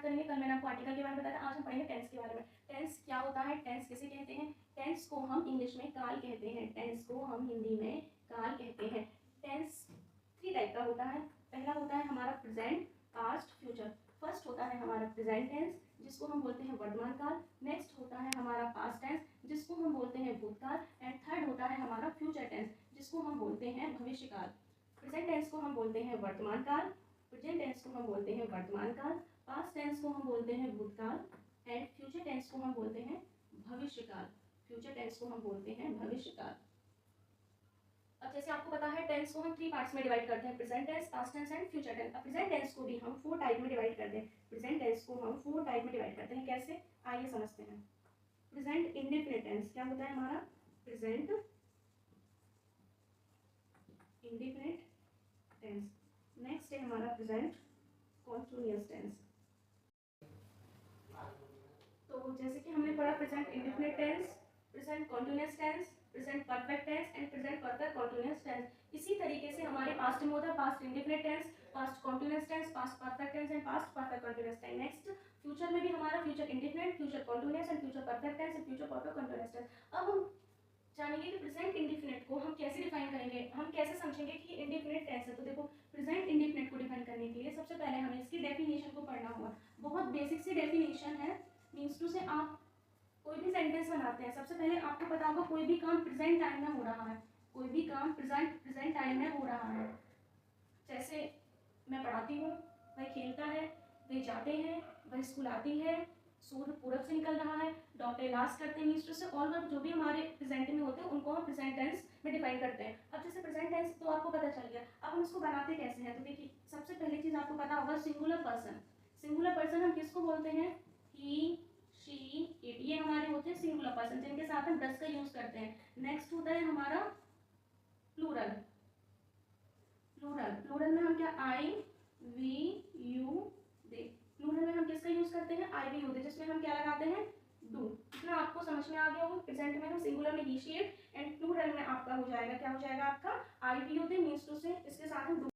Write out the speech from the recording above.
करेंगे। कल मैंने आपको आर्टिकल के बारे में बताया था, आज हम पढ़ेंगे टेंस के बारे में। टेंस क्या होता है, टेंस किसे कहते हैं? टेंस को हम इंग्लिश में काल कहते हैं, टेंस को हम हिंदी में काल कहते हैं। टेंस 3 टाइप का होता है। पहला होता है हमारा प्रेजेंट, पास्ट, फ्यूचर। फर्स्ट होता है हमारा प्रेजेंट टेंस जिसको हम बोलते हैं वर्तमान काल। नेक्स्ट होता है हमारा पास्ट टेंस जिसको हम बोलते हैं भूतकाल। एंड थर्ड होता है हमारा फ्यूचर टेंस जिसको हम बोलते हैं भविष्यकाल। प्रेजेंट टेंस को हम बोलते हैं वर्तमान काल, प्रेजेंट टेंस को हम बोलते हैं वर्तमान काल, पास्ट टेंस को हम बोलते हैं भूतकाल एंड फ्यूचर टेंस को हम बोलते हैं भविष्यकाल। फ्यूचर टेंस को हम बोलते हैं भविष्यकाल। अब जैसे आपको पता है टेंस को हम 3 पार्ट्स में डिवाइड करते हैं, present tense, past tense and future tense. अब प्रेजेंट टेंस को भी हम 4 टाइप में डिवाइड करते हैं। प्रेजेंट टेंस को हम 4 टाइप में डिवाइड करते हैं। कैसे, आइए समझते हैं। प्रेजेंट इंडेफिनिट टेंस क्या होता है हमारा? Present indefinite tense. नेक्स्ट है हमारा प्रेजेंट कॉन्टिन्यूअस टेंस। तो जैसे कि हमने पढ़ा present indefinite tense, present continuous tense, present perfect tense and present perfect continuous tense. इसी तरीके से हमारे पास्ट में होता है past indefinite tense, past continuous tense, past perfect tense and past perfect continuous tense. Next future में भी हमारा future indefinite, future continuous and future perfect tense and future perfect continuous tense. अब हम जानेंगे कि प्रेजेंट इंडेफिनिट को हम कैसे डिफाइन करेंगे, हम कैसे समझेंगे कि इंडेफिनिट टेंस है। तो देखो, प्रेजेंट इंडेफिनिट को डिफाइन करने के लिए सबसे पहले हमें इसकी डेफिनेशन को पढ़ना होगा। बहुत बेसिक सी डेफिनेशन है। मीन्स टू से आप कोई भी सेंटेंस बनाते हैं, सबसे पहले आपको पता होगा कोई भी काम प्रेजेंट टाइम में हो रहा है, कोई भी काम प्रेजेंट टाइम में हो रहा है। जैसे मैं पढ़ाती हूँ, वह खेलता है, वे जाते हैं, वह स्कूल आती है, सूर्य पूरब से निकल रहा है, डॉक्टर इलाज करते हैं। मीन्स टू से ऑल वर्ब जो भी हमारे प्रेजेंट में होते हैं उनको हम प्रेजेंट टेंस में डिफाइन करते हैं। अब जैसे प्रेजेंट टेंस तो आपको पता चल गया, अब हम इसको बनाते कैसे हैं? तो देखिए, सबसे पहली चीज आपको पता होगा सिंगुलर पर्सन। सिंगुलर पर्सन हम किसको बोलते हैं? ही, शी, इट, ये हमारे होते हैं सिंगुलर पर्सन जिनके साथ हम डस का यूज करते हैं। नेक्स्ट होता है हमारा प्लूरल। प्लूरल, प्लूरल में हम क्या? आई, वी, यू, दे। प्लूरल में हम किसका यूज करते हैं? आई, वी, यू, दे, जिसमें हम क्या लगाते हैं? डू। इतना आपको समझ में आ गया होगा। प्रेजेंट में हम सिंगुलर में he, she, it and plural में आपका हो जाएगा, क्या हो जाएगा आपका? I, we, you, they. Means to से इसके साथ हम